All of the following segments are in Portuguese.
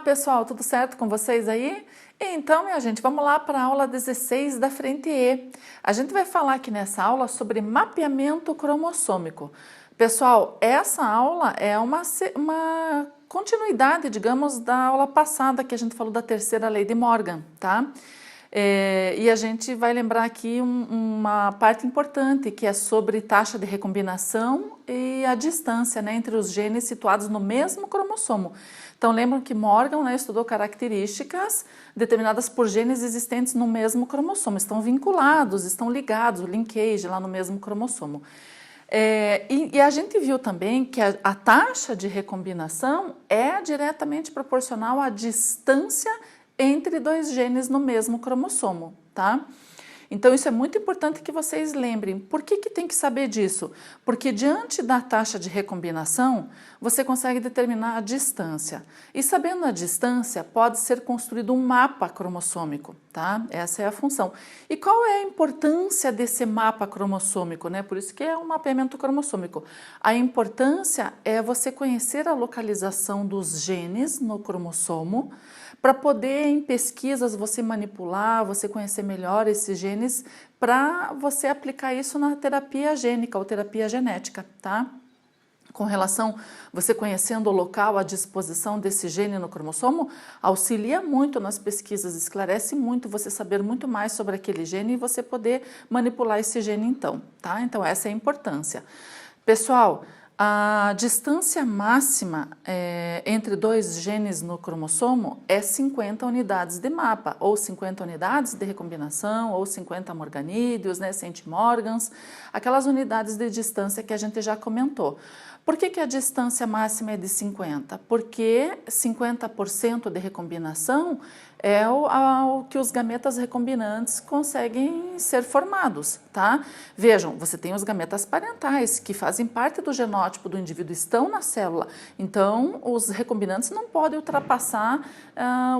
pessoal, tudo certo com vocês aí? Então, minha gente, vamos lá para a aula 16 da frente E. A gente vai falar aqui nessa aula sobre mapeamento cromossômico. Pessoal, essa aula é uma continuidade, digamos, da aula passada que a gente falou da terceira lei de Morgan, tá? E a gente vai lembrar aqui uma parte importante que é sobre taxa de recombinação e a distância, né, entre os genes situados no mesmo cromossomo. Então lembram que Morgan, né, estudou características determinadas por genes existentes no mesmo cromossomo, estão vinculados, estão ligados, o linkage lá no mesmo cromossomo. E a gente viu também que a taxa de recombinação é diretamente proporcional à distância entre dois genes no mesmo cromossomo, tá? Então isso é muito importante que vocês lembrem. Por que tem que saber disso? Porque diante da taxa de recombinação, você consegue determinar a distância. E sabendo a distância, pode ser construído um mapa cromossômico, tá? Essa é a função. E qual é a importância desse mapa cromossômico, né? Por isso que é um mapeamento cromossômico. A importância é você conhecer a localização dos genes no cromossomo, para poder, em pesquisas, você manipular, você conhecer melhor esses genes, para você aplicar isso na terapia gênica ou terapia genética, tá? Com relação, você conhecendo o local, a disposição desse gene no cromossomo, auxilia muito nas pesquisas, esclarece muito você saber muito mais sobre aquele gene e você poder manipular esse gene então, tá? Então essa é a importância. Pessoal, a distância máxima entre dois genes no cromossomo é 50 unidades de mapa, ou 50 unidades de recombinação, ou 50 morganídeos, né, centimorgans, aquelas unidades de distância que a gente já comentou. Por que a distância máxima é de 50? Porque 50% de recombinação é o que os gametas recombinantes conseguem ser formados, tá? Vejam, você tem os gametas parentais, que fazem parte do genótipo do indivíduo, estão na célula. Então, os recombinantes não podem ultrapassar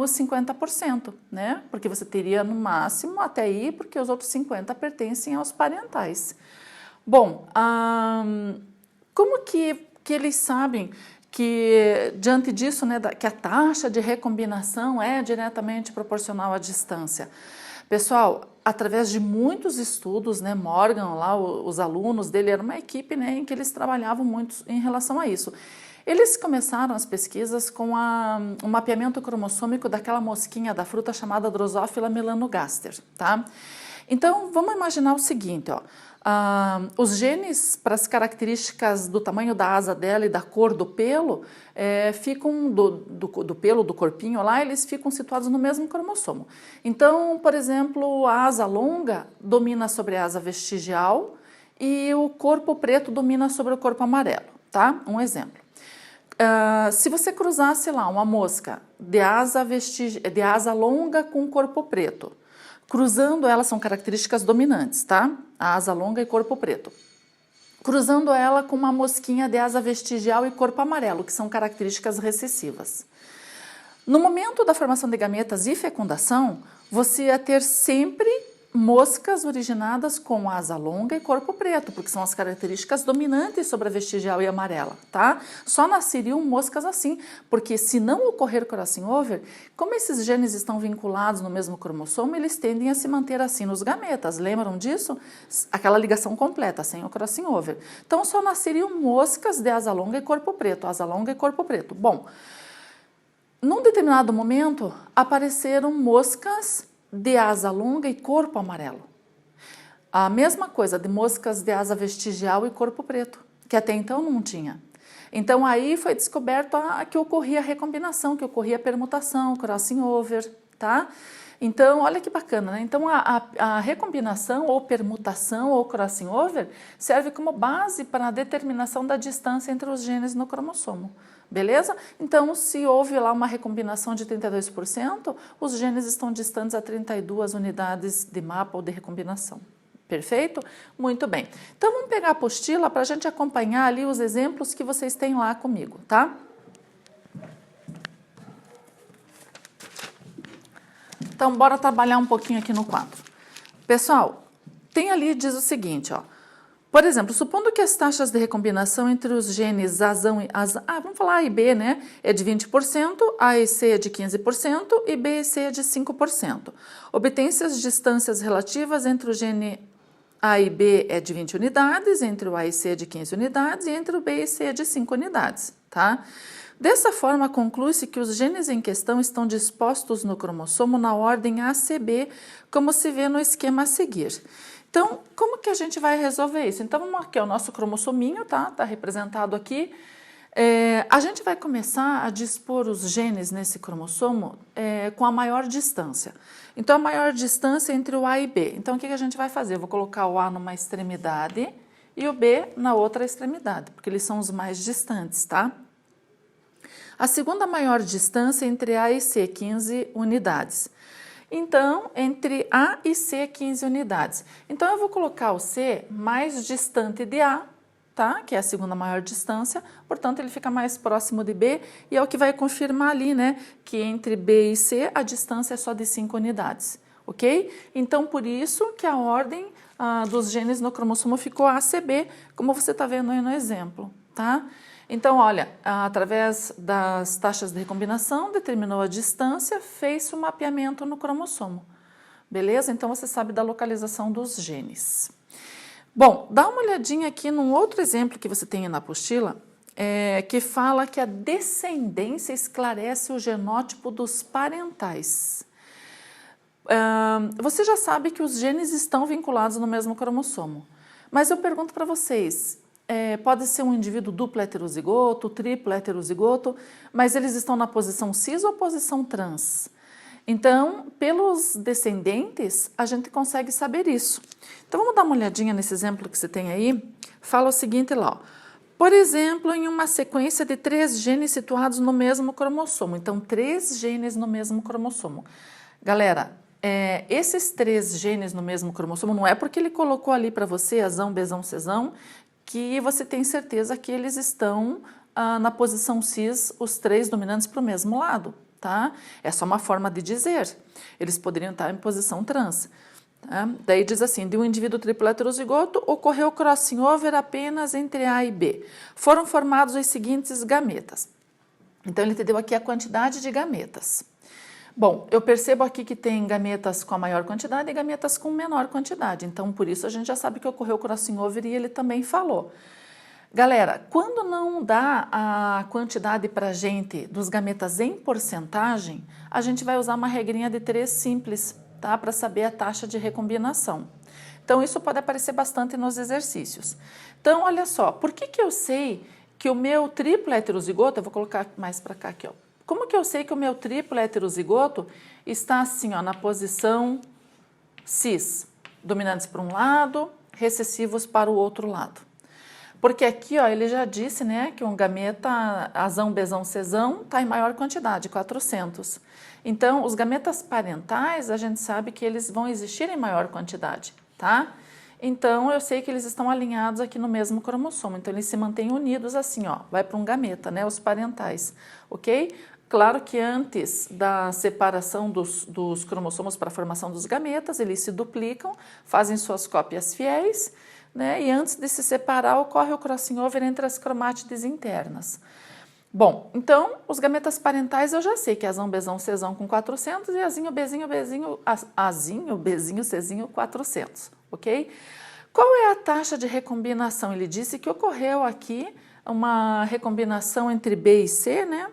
os 50%, né? Porque você teria no máximo até aí, porque os outros 50% pertencem aos parentais. Bom, como que eles sabem que, diante disso, né, que a taxa de recombinação é diretamente proporcional à distância? Pessoal, através de muitos estudos, né, Morgan, lá, os alunos dele, era uma equipe, né, em que eles trabalhavam muito em relação a isso. Eles começaram as pesquisas com o mapeamento cromossômico daquela mosquinha da fruta chamada Drosophila melanogaster, tá? Então, vamos imaginar o seguinte, ó. Os genes, para as características do tamanho da asa dela e da cor do pelo, ficam do pelo, do corpinho lá, eles ficam situados no mesmo cromossomo. Então, por exemplo, a asa longa domina sobre a asa vestigial e o corpo preto domina sobre o corpo amarelo, tá? Um exemplo. Se você cruzasse lá uma mosca de asa longa com corpo preto, cruzando ela, são características dominantes, tá? A asa longa e corpo preto. Cruzando ela com uma mosquinha de asa vestigial e corpo amarelo, que são características recessivas. No momento da formação de gametas e fecundação, você ia ter sempre moscas originadas com asa longa e corpo preto, porque são as características dominantes sobre a vestigial e amarela, tá? Só nasceriam moscas assim, porque se não ocorrer crossing over, como esses genes estão vinculados no mesmo cromossomo, eles tendem a se manter assim nos gametas, lembram disso? Aquela ligação completa, sem o crossing over. Então só nasceriam moscas de asa longa e corpo preto, asa longa e corpo preto. Bom, num determinado momento apareceram moscas de asa longa e corpo amarelo. A mesma coisa de moscas de asa vestigial e corpo preto, que até então não tinha. Então aí foi descoberto que ocorria a recombinação, que ocorria a permutação, crossing over, tá? Então, olha que bacana, né? Então a recombinação ou permutação ou crossing over serve como base para a determinação da distância entre os genes no cromossomo. Beleza? Então, se houve lá uma recombinação de 32%, os genes estão distantes a 32 unidades de mapa ou de recombinação. Perfeito? Muito bem. Então, vamos pegar a apostila para a gente acompanhar ali os exemplos que vocês têm lá comigo, tá? Então, bora trabalhar um pouquinho aqui no quadro. Pessoal, tem ali, diz o seguinte, ó. Por exemplo, supondo que as taxas de recombinação entre os genes vamos falar A e B, né? É de 20%, A e C é de 15% e B e C é de 5%. Obtém-se as distâncias relativas entre o gene A e B é de 20 unidades, entre o A e C é de 15 unidades e entre o B e C é de 5 unidades, tá? Dessa forma, conclui-se que os genes em questão estão dispostos no cromossomo na ordem ACB, como se vê no esquema a seguir. Então, como que a gente vai resolver isso? Então, vamos aqui, o nosso cromossominho, tá? Tá representado aqui. A gente vai começar a dispor os genes nesse cromossomo com a maior distância. Então, a maior distância entre o A e B. Então, o que a gente vai fazer? Eu vou colocar o A numa extremidade e o B na outra extremidade, porque eles são os mais distantes, tá? A segunda maior distância entre A e C, 15 unidades. Então, entre A e C, 15 unidades. Então, eu vou colocar o C mais distante de A, tá? Que é a segunda maior distância, portanto, ele fica mais próximo de B e é o que vai confirmar ali, né? Que entre B e C, a distância é só de 5 unidades, ok? Então, por isso que a ordem dos genes no cromossomo ficou ACB, como você está vendo aí no exemplo, tá? Então, olha, através das taxas de recombinação, determinou a distância, fez o mapeamento no cromossomo. Beleza? Então, você sabe da localização dos genes. Bom, dá uma olhadinha aqui num outro exemplo que você tem na apostila, que fala que a descendência esclarece o genótipo dos parentais. Você já sabe que os genes estão vinculados no mesmo cromossomo, mas eu pergunto para vocês, pode ser um indivíduo duplo heterozigoto, triplo heterozigoto, mas eles estão na posição cis ou posição trans? Então, pelos descendentes, a gente consegue saber isso. Então, vamos dar uma olhadinha nesse exemplo que você tem aí. Fala o seguinte lá, ó. Por exemplo, em uma sequência de 3 genes situados no mesmo cromossomo. Então, 3 genes no mesmo cromossomo. Galera, esses 3 genes no mesmo cromossomo, não é porque ele colocou ali para você, Azão, Bzão, Czão, que você tem certeza que eles estão na posição cis, os 3 dominantes para o mesmo lado, tá? É só uma forma de dizer. Eles poderiam estar em posição trans. Tá? Daí diz assim, de um indivíduo triplo heterozigoto, ocorreu crossing over apenas entre A e B. Foram formados os seguintes gametas. Então, ele te deu aqui a quantidade de gametas. Bom, eu percebo aqui que tem gametas com a maior quantidade e gametas com menor quantidade. Então, por isso, a gente já sabe que ocorreu crossing over e ele também falou. Galera, quando não dá a quantidade para a gente dos gametas em porcentagem, a gente vai usar uma regrinha de 3 simples, tá? Para saber a taxa de recombinação. Então, isso pode aparecer bastante nos exercícios. Então, olha só, por que eu sei que o meu triplo heterozigoto, eu vou colocar mais para cá aqui, ó. Como que eu sei que o meu triplo heterozigoto está assim, ó, na posição cis, dominantes para um lado, recessivos para o outro lado? Porque aqui, ó, ele já disse, né, que um gameta Azão, Bzão, Czão está em maior quantidade, 400. Então, os gametas parentais, a gente sabe que eles vão existir em maior quantidade, tá? Então, eu sei que eles estão alinhados aqui no mesmo cromossomo. Então, eles se mantêm unidos assim, ó, vai para um gameta, né, os parentais, ok? Claro que antes da separação dos cromossomos para a formação dos gametas, eles se duplicam, fazem suas cópias fiéis, né? E antes de se separar, ocorre o crossing over entre as cromátides internas. Bom, então, os gametas parentais eu já sei que é Azão, Bzão, Czão com 400 e Azinho, Bzinho, Czinho 400, ok? Qual é a taxa de recombinação? Ele disse que ocorreu aqui uma recombinação entre B e C, né?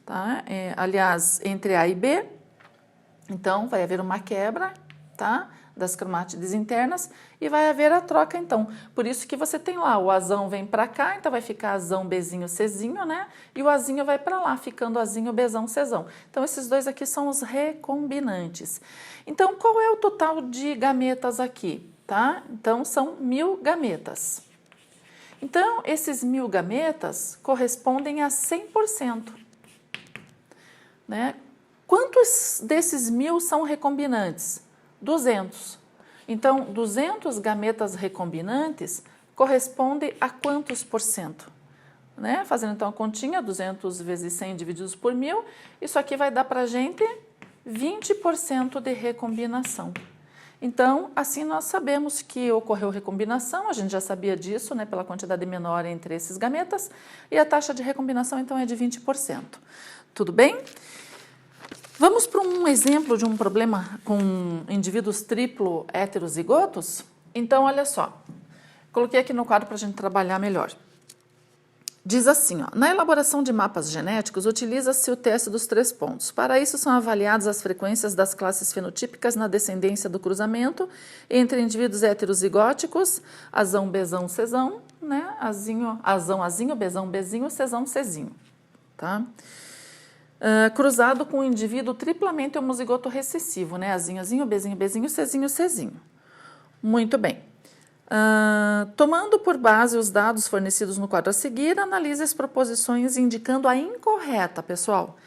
Tá? Aliás, entre A e B, então vai haver uma quebra, tá? Das cromátides internas e vai haver a troca, então. Por isso que você tem lá, o Azão vem para cá, então vai ficar Azão, Bzinho, Czinho, né? E o Azinho vai para lá, ficando Azinho, Bzão, Czão. Então, esses dois aqui são os recombinantes. Então, qual é o total de gametas aqui, tá? Então, são 1000 gametas. Então, esses 1000 gametas correspondem a 100%. Né? Quantos desses 1000 são recombinantes? 200. Então, 200 gametas recombinantes corresponde a quantos por cento? Né? Fazendo então a continha, 200 vezes 100 divididos por 1000, isso aqui vai dar para a gente 20% de recombinação. Então, assim nós sabemos que ocorreu recombinação, a gente já sabia disso, né, pela quantidade menor entre esses gametas, e a taxa de recombinação então é de 20%. Tudo bem? Vamos para um exemplo de um problema com indivíduos triplo heterozigotos? Então, olha só, coloquei aqui no quadro para a gente trabalhar melhor. Diz assim, ó, na elaboração de mapas genéticos, utiliza-se o teste dos 3 pontos. Para isso, são avaliadas as frequências das classes fenotípicas na descendência do cruzamento entre indivíduos heterozigóticos, azão, bezão, cesão, né? Azinho, azão, azinho, bezão, bezinho, cesão, cezinho, tá? Cruzado com um indivíduo triplamente homozigoto recessivo, né? Azinho, azinho, bezinho, bezinho, cezinho, cezinho. Muito bem. Tomando por base os dados fornecidos no quadro a seguir, analise as proposições indicando a incorreta, pessoal.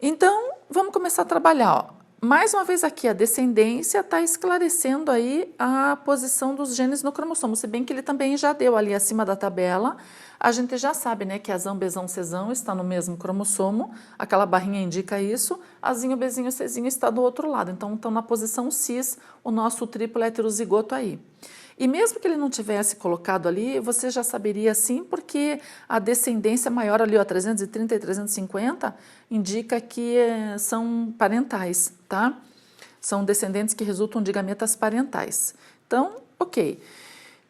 Então, vamos começar a trabalhar. Ó. Mais uma vez aqui, a descendência está esclarecendo aí a posição dos genes no cromossomo, se bem que ele também já deu ali acima da tabela. A gente já sabe, né, que azão, bezão, cesão está no mesmo cromossomo, aquela barrinha indica isso, azinho, bezinho, cezinho está do outro lado. Então, estão na posição cis, o nosso triplo heterozigoto aí. E mesmo que ele não tivesse colocado ali, você já saberia sim, porque a descendência maior ali, ó, 330 e 350, indica que são parentais, tá? São descendentes que resultam de gametas parentais. Então, ok.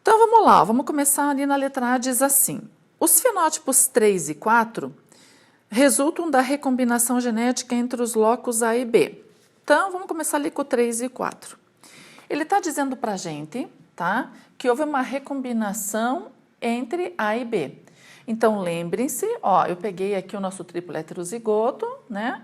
Então, vamos lá, vamos começar ali na letra A, diz assim. Os fenótipos 3 e 4 resultam da recombinação genética entre os locos A e B. Então, vamos começar ali com o 3 e 4. Ele está dizendo para a gente, tá, que houve uma recombinação entre A e B. Então, lembrem-se, ó, eu peguei aqui o nosso triplo heterozigoto, né?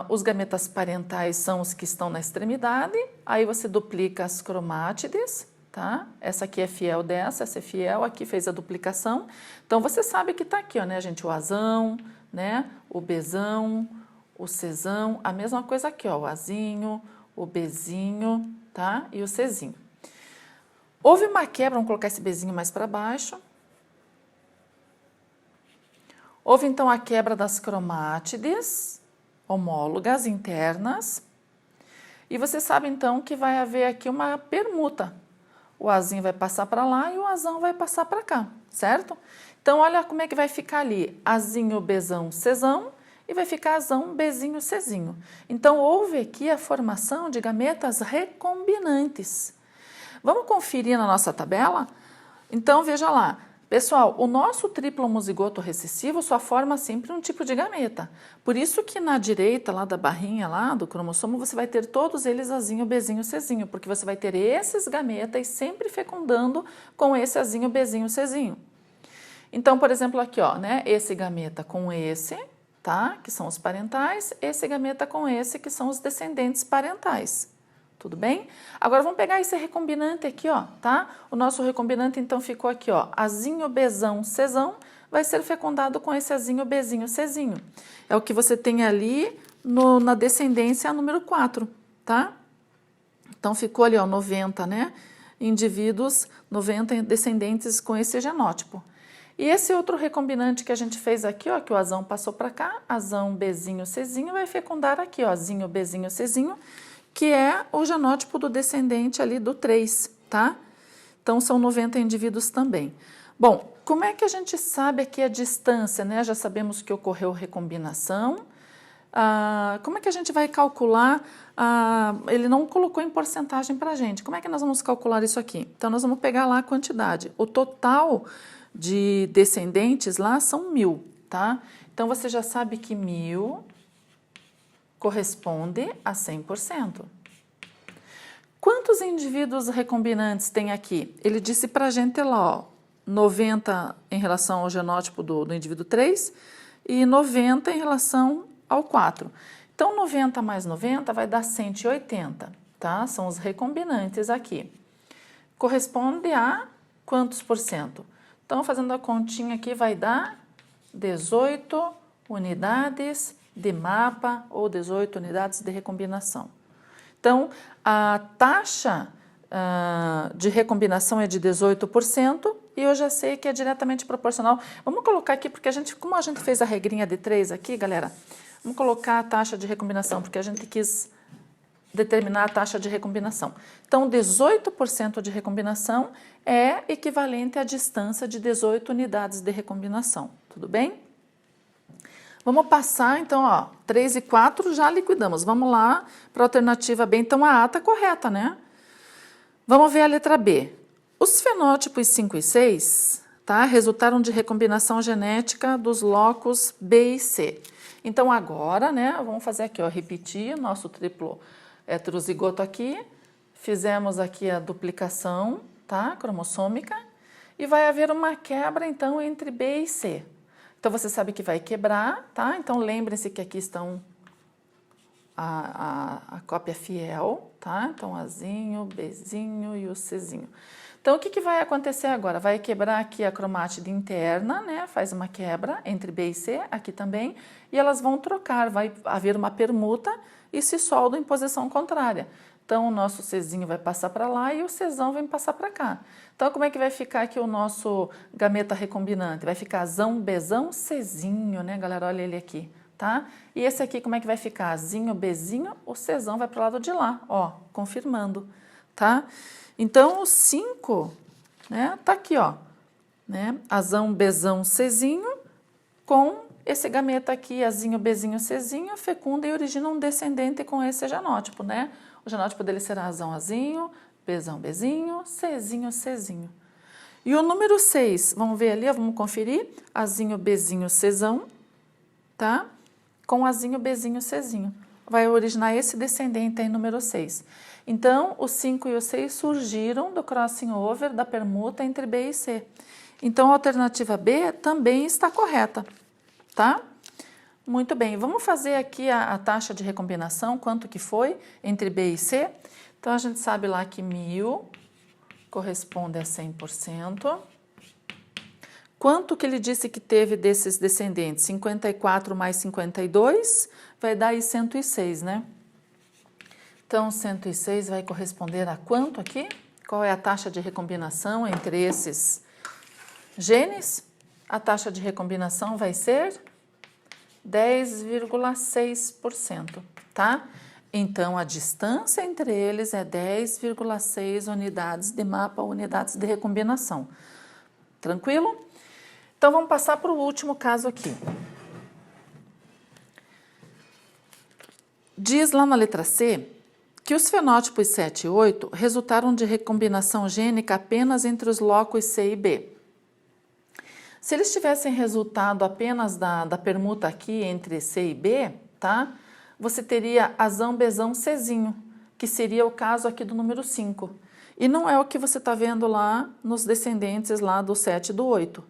Os gametas parentais são os que estão na extremidade, aí você duplica as cromátides, tá? Essa aqui é fiel dessa, essa é fiel, aqui fez a duplicação. Então, você sabe que está aqui, ó, né, gente, o azão, né, o bezão, o cesão, a mesma coisa aqui, ó, o azinho, o bezinho, tá? E o cezinho. Houve uma quebra, vamos colocar esse bezinho mais para baixo. Houve então a quebra das cromátides homólogas internas. E você sabe então que vai haver aqui uma permuta. O azinho vai passar para lá e o azão vai passar para cá, certo? Então, olha como é que vai ficar ali. Azinho, bezão, cesão. E vai ficar azão, bezinho, cezinho. Então, houve aqui a formação de gametas recombinantes. Vamos conferir na nossa tabela? Então, veja lá. Pessoal, o nosso triplo homozigoto recessivo só forma sempre um tipo de gameta. Por isso que na direita, lá da barrinha, lá do cromossomo, você vai ter todos eles azinho, bezinho, cezinho, porque você vai ter esses gametas sempre fecundando com esse azinho, bezinho, cezinho. Então, por exemplo, aqui, ó, né, esse gameta com esse, tá, que são os parentais, esse gameta com esse, que são os descendentes parentais. Tudo bem? Agora, vamos pegar esse recombinante aqui, ó, tá? O nosso recombinante, então, ficou aqui, ó, azinho, bezão, cesão, vai ser fecundado com esse azinho, bezinho, cezinho. É o que você tem ali na descendência número 4, tá? Então, ficou ali, ó, 90, né? Indivíduos, 90 descendentes com esse genótipo. E esse outro recombinante que a gente fez aqui, ó, que o azão passou para cá, azão, bezinho, cezinho, vai fecundar aqui, ó, azinho, bezinho, cezinho, que é o genótipo do descendente ali do 3, tá? Então, são 90 indivíduos também. Bom, como é que a gente sabe aqui a distância, né? Já sabemos que ocorreu recombinação. Como é que a gente vai calcular? Ele não colocou em porcentagem para a gente. Como é que nós vamos calcular isso aqui? Então, nós vamos pegar lá a quantidade. O total de descendentes lá são 1000, tá? Então, você já sabe que 1000... corresponde a 100%. Quantos indivíduos recombinantes tem aqui? Ele disse para a gente lá, ó, 90 em relação ao genótipo do indivíduo 3 e 90 em relação ao 4. Então, 90 mais 90 vai dar 180, tá? São os recombinantes aqui. Corresponde a quantos por cento? Então, fazendo a continha aqui, vai dar 18 unidades de mapa ou 18 unidades de recombinação. Então, a taxa de recombinação é de 18% e eu já sei que é diretamente proporcional. Vamos colocar aqui, porque como a gente fez a regrinha de 3 aqui, galera, vamos colocar a taxa de recombinação, porque a gente quis determinar a taxa de recombinação. Então, 18% de recombinação é equivalente à distância de 18 unidades de recombinação, tudo bem? Vamos passar, então, ó, 3 e 4 já liquidamos. Vamos lá para a alternativa B. Então, a A está correta, né? Vamos ver a letra B. Os fenótipos 5 e 6, tá, resultaram de recombinação genética dos locos B e C. Então, agora, né, vamos fazer aqui, ó, repetir nosso triplo heterozigoto aqui. Fizemos aqui a duplicação, tá, cromossômica. E vai haver uma quebra, então, entre B e C. Então, você sabe que vai quebrar, tá? Então, lembrem-se que aqui estão a cópia fiel, tá? Então, Azinho, Bzinho e o Czinho. Então, o que vai acontecer agora? Vai quebrar aqui a cromátide interna, né? Faz uma quebra entre B e C, aqui também, e elas vão trocar, vai haver uma permuta e se soldam em posição contrária. Então, o nosso Czinho vai passar para lá e o Czão vai passar para cá. Então, como é que vai ficar aqui o nosso gameta recombinante? Vai ficar Zão, Bzão, Czinho, né, galera? Olha ele aqui, tá? E esse aqui, como é que vai ficar? Zinho, Bzinho, o Czão vai para o lado de lá, ó, confirmando, tá? Então, o 5, né, tá aqui, ó, né? Azão, Bzão, Czinho, com esse gameta aqui, Azinho, Bzinho, Czinho, fecunda e origina um descendente com esse genótipo, né? O genótipo dele será Azão, Azinho, Bzão, Bzinho, Czinho, Czinho. E o número 6, vamos ver ali, ó, vamos conferir, Azinho, Bzinho, Czão, tá? Com Azinho, Bzinho, Czinho. Vai originar esse descendente aí, número 6. Então, o 5 e o 6 surgiram do crossing over, da permuta entre B e C. Então, a alternativa B também está correta, tá? Muito bem, vamos fazer aqui a taxa de recombinação, quanto que foi entre B e C. Então, a gente sabe lá que 1000 corresponde a 100%. Quanto que ele disse que teve desses descendentes? 54 mais 52 vai dar aí 106, né? Então, 106 vai corresponder a quanto aqui? Qual é a taxa de recombinação entre esses genes? A taxa de recombinação vai ser 10,6%, tá? Então, a distância entre eles é 10,6 unidades de mapa, unidades de recombinação. Tranquilo? Então, vamos passar para o último caso aqui. Diz lá na letra C que os fenótipos 7 e 8 resultaram de recombinação gênica apenas entre os locos C e B. Se eles tivessem resultado apenas da permuta aqui entre C e B, tá? Você teria Azão, Bzão, Czinho, que seria o caso aqui do número 5. E não é o que você está vendo lá nos descendentes lá do 7 e do 8.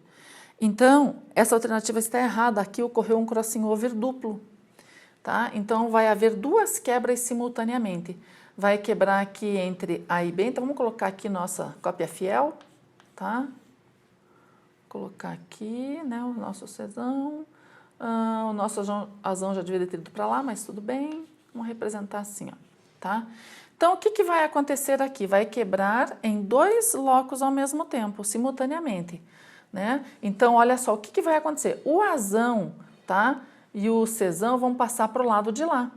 Então, essa alternativa está errada. Aqui ocorreu um crossing over duplo, tá? Então, vai haver duas quebras simultaneamente. Vai quebrar aqui entre A e B. Então, vamos colocar aqui nossa cópia fiel, tá? Colocar aqui, né, o nosso Czão. O nosso Azão já devia ter ido para lá, mas tudo bem. Vamos representar assim, ó, tá? Então, o que vai acontecer aqui? Vai quebrar em dois locos ao mesmo tempo, simultaneamente, né? Então, olha só, o que vai acontecer? O Azão, tá? E o Czão vão passar para o lado de lá.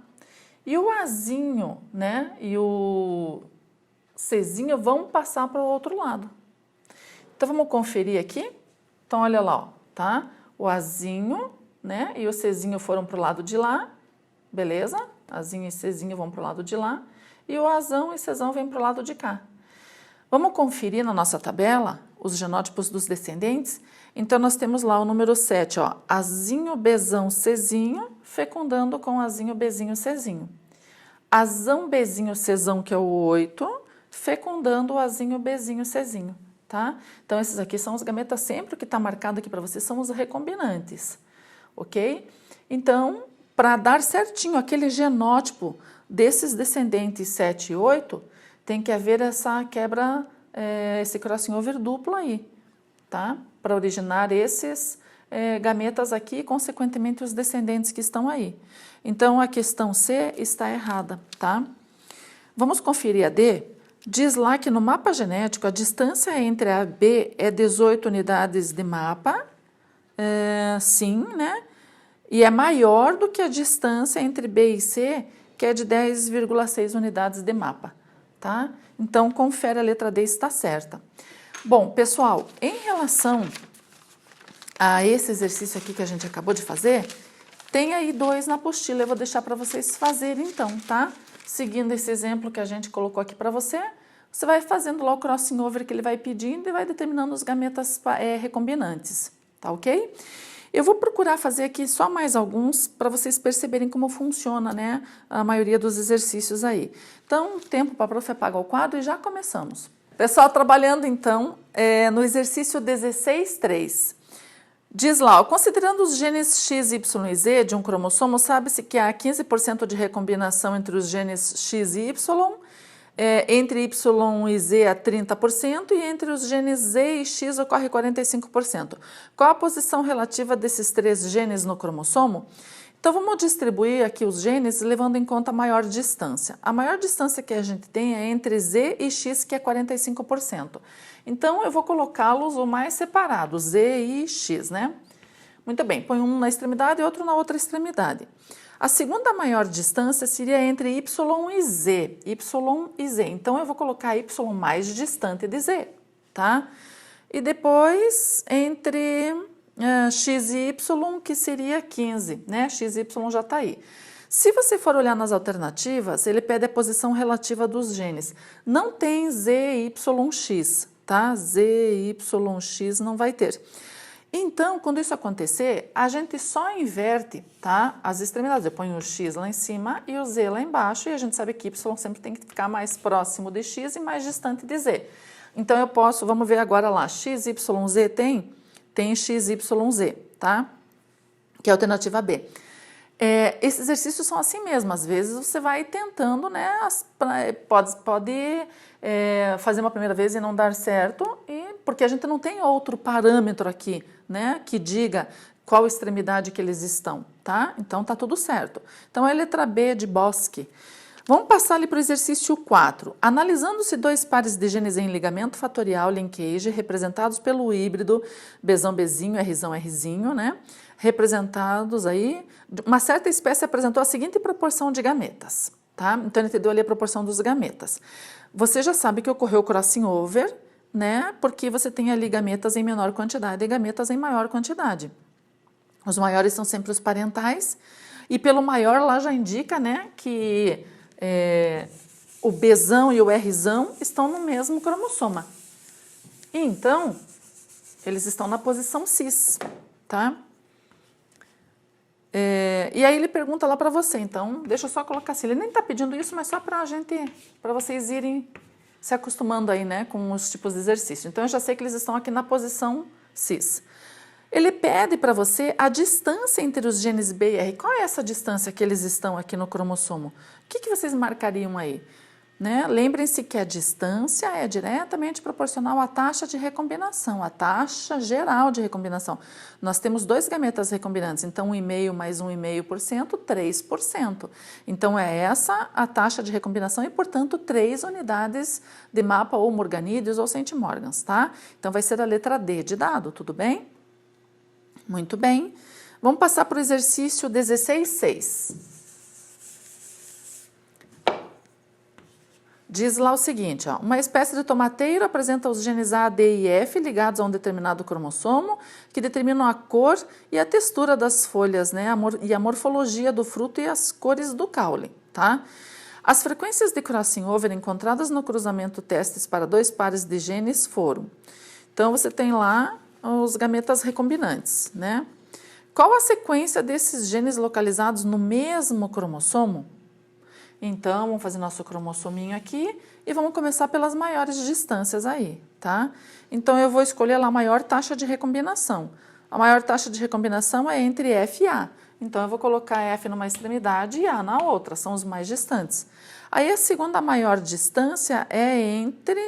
E o Azinho, né? E o Czinho vão passar para o outro lado. Então, vamos conferir aqui? Então, olha lá, ó, tá? O Azinho, né? E o Czinho foram para o lado de lá, beleza? Azinho e Czinho vão para o lado de lá. E o Azão e Czão vêm para o lado de cá. Vamos conferir na nossa tabela os genótipos dos descendentes? Então, nós temos lá o número 7, ó, Azinho, Bzão, Czinho, fecundando com Azinho, Bzinho, Czinho. Azão, Bzinho, Czão, que é o 8, fecundando o Azinho, Bzinho, Czinho, tá? Então, esses aqui são os gametas, sempre o que está marcado aqui para vocês são os recombinantes, ok? Então, para dar certinho aquele genótipo desses descendentes 7 e 8, tem que haver essa quebra, esse crossing over duplo aí, tá? Para originar esses gametas aqui e, consequentemente, os descendentes que estão aí. Então, a questão C está errada, tá? Vamos conferir a D. Diz lá que no mapa genético, a distância entre A e B é 18 unidades de mapa, sim, né? E é maior do que a distância entre B e C, que é de 10,6 unidades de mapa, tá? Então, confere a letra D está certa. Bom, pessoal, em relação a esse exercício aqui que a gente acabou de fazer, tem aí 2 na apostila, eu vou deixar para vocês fazerem então, tá? Seguindo esse exemplo que a gente colocou aqui para você, você vai fazendo lá o crossing over que ele vai pedindo e vai determinando os gametas recombinantes, tá ok? Eu vou procurar fazer aqui só mais alguns para vocês perceberem como funciona, né, a maioria dos exercícios aí. Então, tempo para a prof apagar o quadro e já começamos. Pessoal, trabalhando então no exercício 16.3. Diz lá, considerando os genes X, Y e Z de um cromossomo, sabe-se que há 15% de recombinação entre os genes X e Y, entre Y e Z a 30% e entre os genes Z e X ocorre 45%. Qual a posição relativa desses 3 genes no cromossomo? Então vamos distribuir aqui os genes levando em conta a maior distância. A maior distância que a gente tem é entre Z e X, que é 45%. Então eu vou colocá-los o mais separados, Z e X, né? Muito bem, põe um na extremidade e outro na outra extremidade. A segunda maior distância seria entre Y e Z, Y e Z. Então, eu vou colocar Y mais distante de Z, tá? E depois, entre X e Y, que seria 15, né? X e Y já está aí. Se você for olhar nas alternativas, ele pede a posição relativa dos genes. Não tem Z, Y, X, tá? Z, Y, X não vai ter. Então, quando isso acontecer, a gente só inverte, tá, as extremidades. Eu ponho o X lá em cima e o Z lá embaixo, e a gente sabe que Y sempre tem que ficar mais próximo de X e mais distante de Z. Então, eu posso, vamos ver agora lá, X, Y, Z tem X, Y, Z, tá? Que é a alternativa B. Esses exercícios são assim mesmo, às vezes você vai tentando, né, pode fazer uma primeira vez e não dar certo, porque a gente não tem outro parâmetro aqui, né, que diga qual extremidade que eles estão, tá? Então tá tudo certo. Então é a letra B de Bosque. Vamos passar ali para o exercício 4. Analisando-se 2 pares de genes em ligamento fatorial linkage representados pelo híbrido Bzão Bzinho, Rzão Rzinho, né? Representados aí, uma certa espécie apresentou a seguinte proporção de gametas, tá? Então ele te deu ali a proporção dos gametas. Você já sabe que ocorreu o crossing over, né? Porque você tem ali gametas em menor quantidade e gametas em maior quantidade. Os maiores são sempre os parentais, e pelo maior lá já indica, né, que o Bzão e o Rzão estão no mesmo cromossoma. E então, eles estão na posição cis, tá? E aí ele pergunta lá para você, então, deixa eu só colocar assim, ele nem está pedindo isso, mas só para vocês irem se acostumando aí, né, com os tipos de exercício. Então, eu já sei que eles estão aqui na posição cis. Ele pede para você a distância entre os genes B e R. Qual é essa distância que eles estão aqui no cromossomo? O que vocês marcariam aí? Né? Lembrem-se que a distância é diretamente proporcional à taxa de recombinação, a taxa geral de recombinação. Nós temos 2 gametas recombinantes, então 1,5 mais 1,5%, 3%. Então é essa a taxa de recombinação e, portanto, 3 unidades de mapa ou morganídeos ou centimorgans, tá? Então vai ser a letra D de dado, tudo bem? Muito bem. Vamos passar para o exercício 16.6. Diz lá o seguinte, ó, uma espécie de tomateiro apresenta os genes A, D e F ligados a um determinado cromossomo que determinam a cor e a textura das folhas, né, e a morfologia do fruto e as cores do caule, tá? As frequências de crossing over encontradas no cruzamento testes para 2 pares de genes foram. Então, você tem lá os gametas recombinantes, né? Qual a sequência desses genes localizados no mesmo cromossomo? Então, vamos fazer nosso cromossominho aqui e vamos começar pelas maiores distâncias aí, tá? Então, eu vou escolher lá a maior taxa de recombinação. A maior taxa de recombinação é entre F e A. Então, eu vou colocar F numa extremidade e A na outra, são os mais distantes. Aí, a segunda maior distância é entre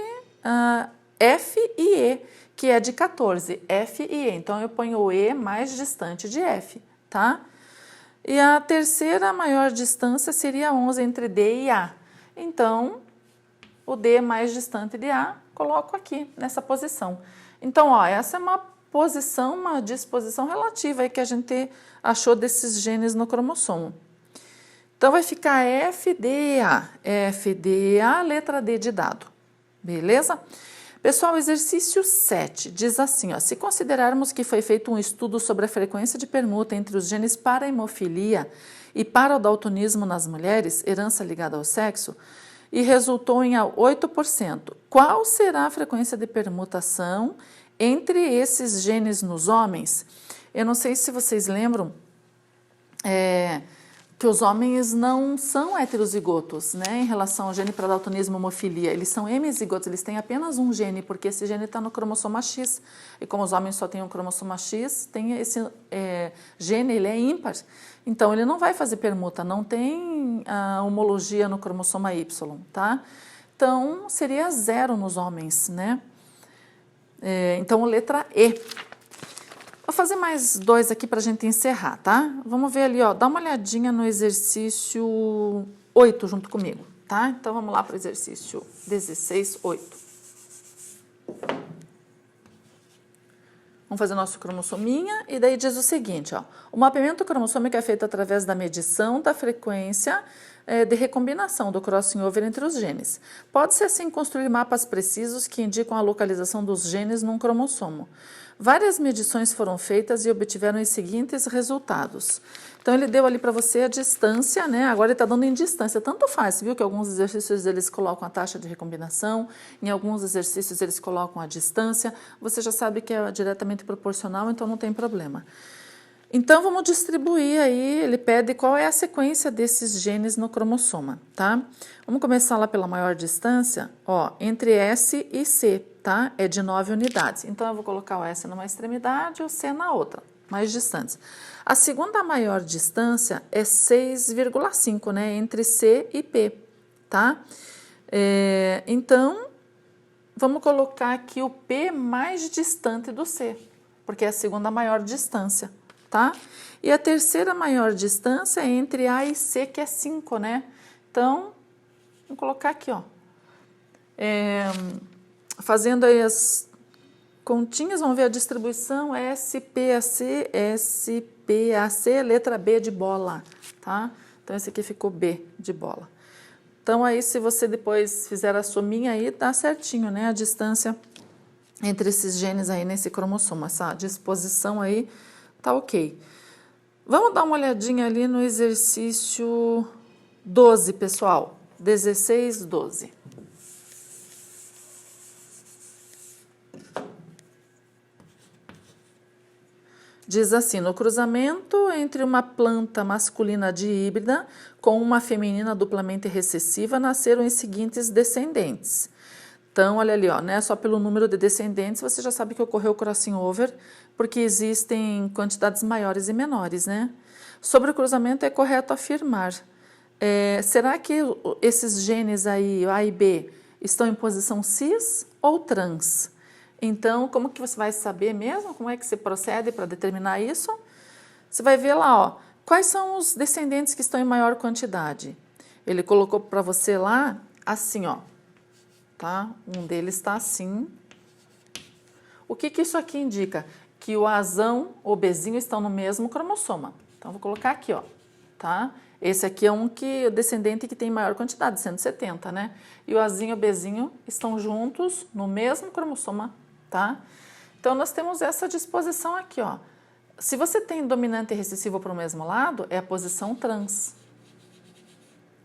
F e E, que é de 14, F e E. Então, eu ponho o E mais distante de F, tá? E a terceira maior distância seria 11 entre D e A. Então, o D mais distante de A, coloco aqui, nessa posição. Então, ó, essa é uma posição, uma disposição relativa aí que a gente achou desses genes no cromossomo. Então, vai ficar FDA, FDA, letra D de dado, beleza? Pessoal, exercício 7 diz assim, ó, se considerarmos que foi feito um estudo sobre a frequência de permuta entre os genes para a hemofilia e para o daltonismo nas mulheres, herança ligada ao sexo, e resultou em 8%, qual será a frequência de permutação entre esses genes nos homens? Eu não sei se vocês lembram, que os homens não são heterozigotos, né, em relação ao gene para daltonismo e hemofilia. Eles são hemizigotos, eles têm apenas um gene, porque esse gene está no cromossoma X. E como os homens só têm um cromossoma X, tem esse gene, ele é ímpar. Então, ele não vai fazer permuta, não tem a homologia no cromossoma Y, tá? Então, seria 0 nos homens, né? Então, letra E. Vou fazer mais 2 aqui para a gente encerrar, tá? Vamos ver ali, ó, dá uma olhadinha no exercício 8 junto comigo, tá? Então, vamos lá para o exercício 16, 8. Vamos fazer nosso cromossominha e daí diz o seguinte, ó, o mapeamento cromossômico é feito através da medição da frequência de recombinação do crossing over entre os genes. Pode-se assim construir mapas precisos que indicam a localização dos genes num cromossomo. Várias medições foram feitas e obtiveram os seguintes resultados. Então, ele deu ali para você a distância, né? Agora ele está dando em distância, tanto faz, viu que alguns exercícios eles colocam a taxa de recombinação, em alguns exercícios eles colocam a distância, você já sabe que é diretamente proporcional, então não tem problema. Então, vamos distribuir aí, ele pede qual é a sequência desses genes no cromossoma, tá? Vamos começar lá pela maior distância, ó, entre S e C, tá? É de 9 unidades. Então, eu vou colocar o S numa extremidade e o C na outra, mais distantes. A segunda maior distância é 6,5, né? Entre C e P, tá? Então, vamos colocar aqui o P mais distante do C, porque é a segunda maior distância, tá? E a terceira maior distância é entre A e C, que é 5, né? Então, vamos colocar aqui, ó. Fazendo aí as continhas, vamos ver a distribuição SPAC, SPAC, letra B de bola, tá? Então, esse aqui ficou B de bola. Então, aí, se você depois fizer a sominha aí, dá certinho, né? A distância entre esses genes aí nesse cromossomo, essa disposição aí tá ok. Vamos dar uma olhadinha ali no exercício 12, pessoal. 16, 12. Diz assim, no cruzamento entre uma planta masculina de híbrida com uma feminina duplamente recessiva, nasceram os seguintes descendentes. Então, olha ali, ó, né? Só pelo número de descendentes, você já sabe que ocorreu o crossing over, porque existem quantidades maiores e menores, né? Sobre o cruzamento, é correto afirmar. Será que esses genes aí, A e B, estão em posição cis ou trans? Então, como que você vai saber mesmo? Como é que você procede para determinar isso? Você vai ver lá, ó, quais são os descendentes que estão em maior quantidade. Ele colocou para você lá, assim, ó, tá? Um deles está assim. O que que isso aqui indica? Que o Azão ou Bzinho estão no mesmo cromossoma. Então, vou colocar aqui, ó, tá? Esse aqui é o descendente que tem maior quantidade, 170, né? E o Azinho e o Bzinho estão juntos no mesmo cromossoma, tá? Então, nós temos essa disposição aqui, ó. Se você tem dominante e recessivo para o mesmo lado, é a posição trans.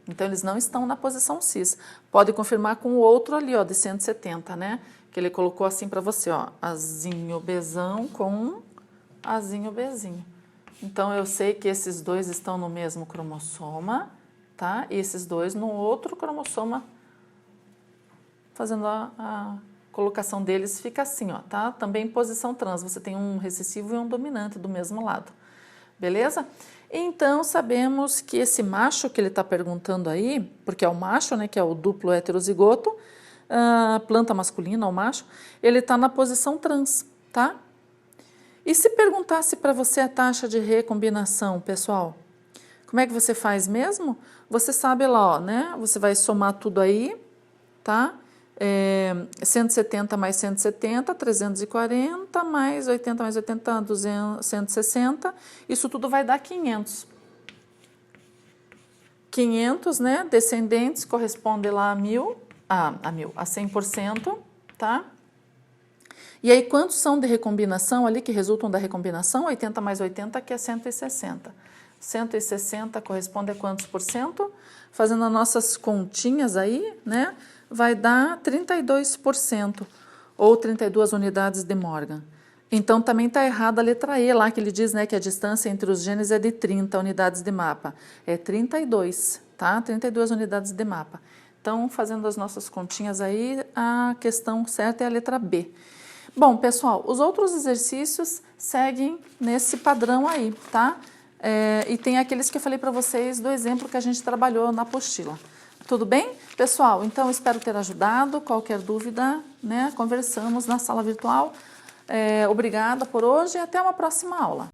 Então, eles não estão na posição cis. Pode confirmar com o outro ali, ó, de 170, né? Que ele colocou assim para você, ó, Azinho Bzão com Azinho Bzinho. Então, eu sei que esses dois estão no mesmo cromossoma, tá? E esses dois no outro cromossoma, fazendo a colocação deles, fica assim, ó, tá? Também em posição trans, você tem um recessivo e um dominante do mesmo lado, beleza? Então, sabemos que esse macho que ele está perguntando aí, porque é o macho, né, que é o duplo heterozigoto, planta masculina, o macho, ele está na posição trans, tá? E se perguntasse para você a taxa de recombinação, pessoal, como é que você faz mesmo? Você sabe lá, ó, né? Você vai somar tudo aí, tá? 170 mais 170, 340, mais 80 mais 80, 200, 160. Isso tudo vai dar 500. 500, né, descendentes, corresponde lá a 1.000, a 100%, tá? E aí, quantos são de recombinação ali, que resultam da recombinação? 80 mais 80, que é 160. 160 corresponde a quantos por cento? Fazendo as nossas continhas aí, né, vai dar 32%, ou 32 unidades de Morgan. Então, também está errada a letra E lá, que ele diz, né, que a distância entre os genes é de 30 unidades de mapa. É 32, tá? 32 unidades de mapa. Então, fazendo as nossas continhas aí, a questão certa é a letra B. Bom, pessoal, os outros exercícios seguem nesse padrão aí, tá? E tem aqueles que eu falei para vocês do exemplo que a gente trabalhou na apostila. Tudo bem? Pessoal, então espero ter ajudado. Qualquer dúvida, né, conversamos na sala virtual. Obrigada por hoje e até uma próxima aula.